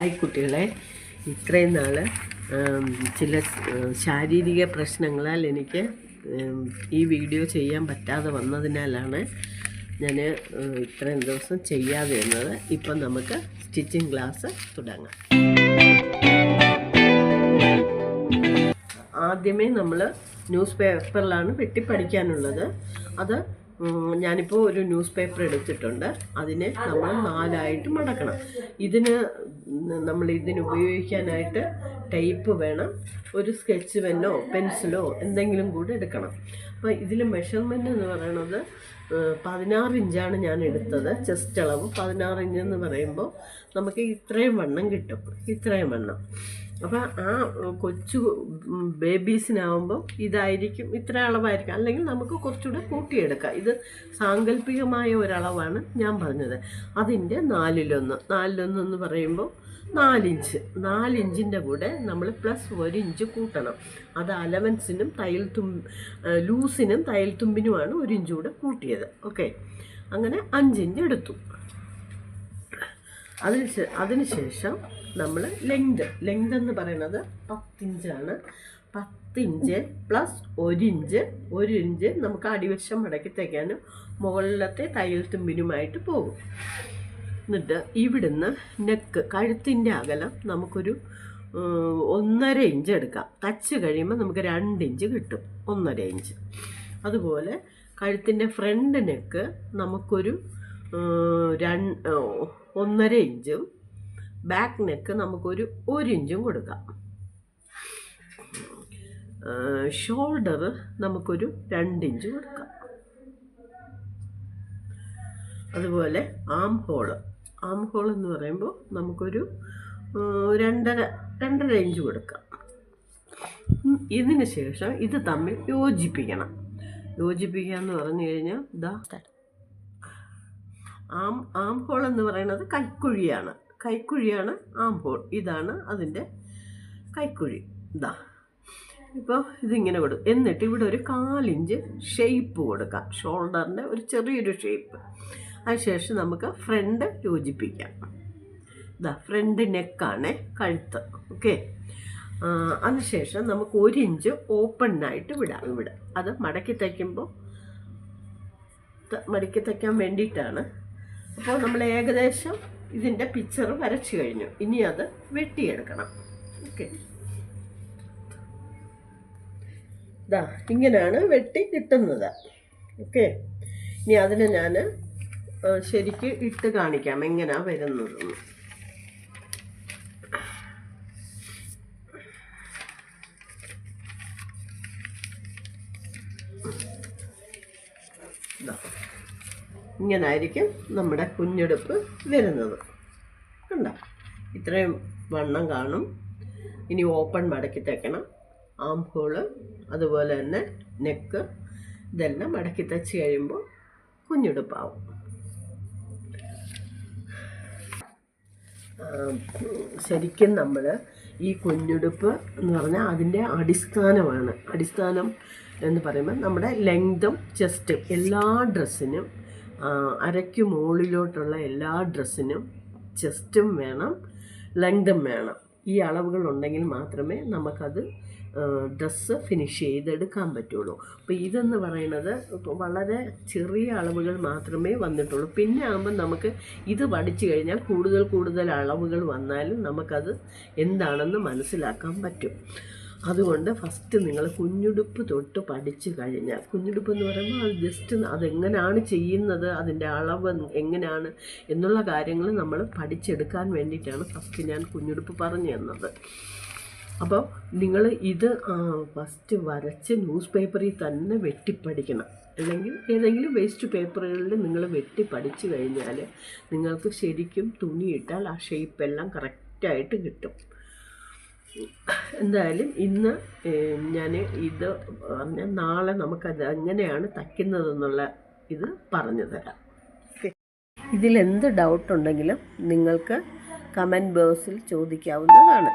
Hi കുട്ടികളെ, ഇത്രയും നാൾ ചില ശാരീരിക പ്രശ്നങ്ങളാൽ എനിക്ക് ഈ വീഡിയോ ചെയ്യാൻ പറ്റാതെ വന്നതിനാലാണ് ഞാൻ ഇത്രയും ദിവസം ചെയ്യാതെ വന്നത്. ഇപ്പം നമുക്ക് സ്റ്റിച്ചിങ് ക്ലാസ് തുടങ്ങാം. ആദ്യമേ നമ്മൾ ന്യൂസ് പേപ്പറിലാണ് വെട്ടിപ്പടിക്കാനുള്ളത്. അത് ഞാനിപ്പോൾ ഒരു ന്യൂസ് പേപ്പർ എടുത്തിട്ടുണ്ട്. അതിനെ നമ്മൾ 4ആയിട്ട് മടക്കണം. ഇതിന് ഉപയോഗിക്കാനായിട്ട് ടേപ്പ് വേണം, ഒരു സ്കെച്ച് പെന്നോ പെൻസിലോ എന്തെങ്കിലും കൂടി എടുക്കണം. അപ്പോൾ ഇതിൽ മെഷർമെൻ്റ് എന്ന് പറയുന്നത് 16 ഇഞ്ചാണ് ഞാൻ എടുത്തത്. ചെസ്റ്റ് അളവ് 16 ഇഞ്ച് എന്ന് പറയുമ്പോൾ നമുക്ക് ഇത്രയും വണ്ണം കിട്ടും, ഇത്രയും വണ്ണം. അപ്പോൾ ആ കൊച്ചു ബേബീസിനാവുമ്പോൾ ഇതായിരിക്കും, ഇത്ര അളവായിരിക്കും. അല്ലെങ്കിൽ നമുക്ക് കുറച്ചുകൂടെ കൂട്ടിയെടുക്കാം. ഇത് സാങ്കല്പികമായ ഒരളവാണ് ഞാൻ പറഞ്ഞത്. അതിൻ്റെ 4 എന്ന് പറയുമ്പോൾ 4 ഇഞ്ചിൻ്റെ കൂടെ നമ്മൾ പ്ലസ് 1 ഇഞ്ച് കൂട്ടണം. അത് അലവൻസിനും ലൂസിനും തയ്യൽ തുമ്പിനുമാണ് 1 ഇഞ്ച് കൂടെ കൂട്ടിയത്. ഓക്കെ, അങ്ങനെ 5 ഇഞ്ച് എടുത്തു. അതിനുശേഷം നമ്മൾ ലെങ്ത് എന്ന് പറയുന്നത് 10 ഇഞ്ചാണ്. 10 ഇഞ്ച് പ്ലസ് 1 ഇഞ്ച് നമുക്ക് അടിവശം മടക്കി തയ്ക്കാനും മുകളിലത്തെ തയ്യൽ തുമ്പിനുമായിട്ട് പോകും. എന്നിട്ട് ഇവിടുന്ന് നെക്ക്, കഴുത്തിൻ്റെ അകലം നമുക്കൊരു 1.5 ഇഞ്ച് എടുക്കാം. തച്ച് കഴിയുമ്പോൾ നമുക്ക് 2 ഇഞ്ച് കിട്ടും, 1.5 ഇഞ്ച്. അതുപോലെ കഴുത്തിൻ്റെ ഫ്രണ്ട് നെക്ക് നമുക്കൊരു 1.5 ഇഞ്ചും ബാക്ക് നെക്ക് നമുക്കൊരു 1 ഇഞ്ചും കൊടുക്കാം. ഷോൾഡർ നമുക്കൊരു 2 ഇഞ്ച് കൊടുക്കാം. അതുപോലെ ആം ഹോൾ എന്ന് പറയുമ്പോൾ നമുക്കൊരു 2.5 ഇഞ്ച് കൊടുക്കാം. ഇതിന് ശേഷം ഇത് തമ്മിൽ യോജിപ്പിക്കുക എന്ന് പറഞ്ഞു കഴിഞ്ഞാൽ ആം ഹോൾ എന്ന് പറയുന്നത് കൈക്കുഴിയാണ് ആം ഹോൾ. ഇതാണ് അതിൻ്റെ കൈക്കുഴി. ഇപ്പോൾ ഇതിങ്ങനെ കൊടുക്കും. എന്നിട്ട് ഇവിടെ ഒരു 4 ഇഞ്ച് ഷേപ്പ് കൊടുക്കാം, ഷോൾഡറിൻ്റെ ഒരു ചെറിയൊരു ഷേപ്പ്. അതിനുശേഷം നമുക്ക് ഫ്രണ്ട് യോജിപ്പിക്കാം. ഫ്രണ്ട് നെക്കാണ് കഴുത്ത്. ഓക്കെ, അതിനുശേഷം നമുക്ക് 1 ഇഞ്ച് ഓപ്പണായിട്ട് വിടാം. ഇവിടെ അത് മടക്കി തയ്ക്കാൻ വേണ്ടിയിട്ടാണ്. അപ്പോൾ നമ്മൾ ഏകദേശം ഇതിൻ്റെ പിക്ചർ വരച്ചു കഴിഞ്ഞു. ഇനി അത് വെട്ടിയെടുക്കണം. ഓക്കെ, ഇങ്ങനെയാണ് വെട്ടി കിട്ടുന്നത്. ഓക്കെ, ഇനി അതിനെ ഞാൻ ശരിക്ക് ഇട്ട് കാണിക്കാം എങ്ങനെയാണ് വരുന്നതെന്ന്. ഇങ്ങനായിരിക്കും നമ്മുടെ കുഞ്ഞുടുപ്പ് വരുന്നത്. കണ്ടോ, ഇത്രയും വണ്ണം കാണും. ഇനി ഓപ്പൺ മടക്കി തയ്ക്കണം. ആം ഹോള്, അതുപോലെ തന്നെ നെക്ക്, ഇതെല്ലാം മടക്കി തയ്ച്ച് കഴിയുമ്പോൾ കുഞ്ഞുടുപ്പാവും. ശരിക്കും നമ്മൾ ഈ കുഞ്ഞുടുപ്പ് എന്ന് പറഞ്ഞാൽ അതിൻ്റെ അടിസ്ഥാനമാണ്. അടിസ്ഥാനം എന്ന് പറയുമ്പോൾ നമ്മുടെ ലെങ്തും ചെസ്റ്റും, എല്ലാ ഡ്രസ്സിനും അരയ്ക്ക് മുകളിലോട്ടുള്ള എല്ലാ ഡ്രസ്സിനും ചെസ്റ്റും വേണം, ലെങ്തും വേണം. ഈ അളവുകളുണ്ടെങ്കിൽ മാത്രമേ നമുക്കത് ഡ്രസ്സ് ഫിനിഷ് ചെയ്തെടുക്കാൻ പറ്റുള്ളൂ. അപ്പോൾ ഇതെന്ന് പറയുന്നത് വളരെ ചെറിയ അളവുകൾ മാത്രമേ വന്നിട്ടുള്ളൂ. പിന്നെ ആകുമ്പോൾ നമുക്ക് ഇത് പഠിച്ചു കഴിഞ്ഞാൽ കൂടുതൽ അളവുകൾ വന്നാലും നമുക്കത് എന്താണെന്ന് മനസ്സിലാക്കാൻ പറ്റും. അതുകൊണ്ട് ഫസ്റ്റ് നിങ്ങൾ കുഞ്ഞുടുപ്പ് തൊട്ട് പഠിച്ചു കഴിഞ്ഞാൽ, കുഞ്ഞുടുപ്പ് എന്ന് പറയുമ്പോൾ അത് ജസ്റ്റ് അതെങ്ങനെയാണ് ചെയ്യുന്നത്, അതിൻ്റെ അളവ് എങ്ങനെയാണ് എന്നുള്ള കാര്യങ്ങൾ നമ്മൾ പഠിച്ചെടുക്കാൻ വേണ്ടിയിട്ടാണ് ഫസ്റ്റ് ഞാൻ കുഞ്ഞുടുപ്പ് പറഞ്ഞു തന്നത്. അപ്പോൾ നിങ്ങൾ ഇത് ഫസ്റ്റ് വരച്ച് ന്യൂസ് പേപ്പറിൽ തന്നെ വെട്ടിപ്പടിക്കണം. അല്ലെങ്കിൽ ഏതെങ്കിലും വേസ്റ്റ് പേപ്പറുകളിൽ നിങ്ങൾ വെട്ടി പഠിച്ചു കഴിഞ്ഞാൽ നിങ്ങൾക്ക് ശരിക്കും തുണിയിട്ടാൽ ആ ഷേപ്പെല്ലാം കറക്റ്റായിട്ട് കിട്ടും. എന്തായാലും ഇന്ന് ഞാൻ ഇത് പറഞ്ഞാൽ നാളെ നമുക്കത് എങ്ങനെയാണ് തയ്ക്കുന്നതെന്നുള്ള ഇത് പറഞ്ഞു തരാം. ഇതിലെന്ത് ഡൗട്ടുണ്ടെങ്കിലും നിങ്ങൾക്ക് കമൻറ്റ് ബോക്സിൽ ചോദിക്കാവുന്നതാണ്.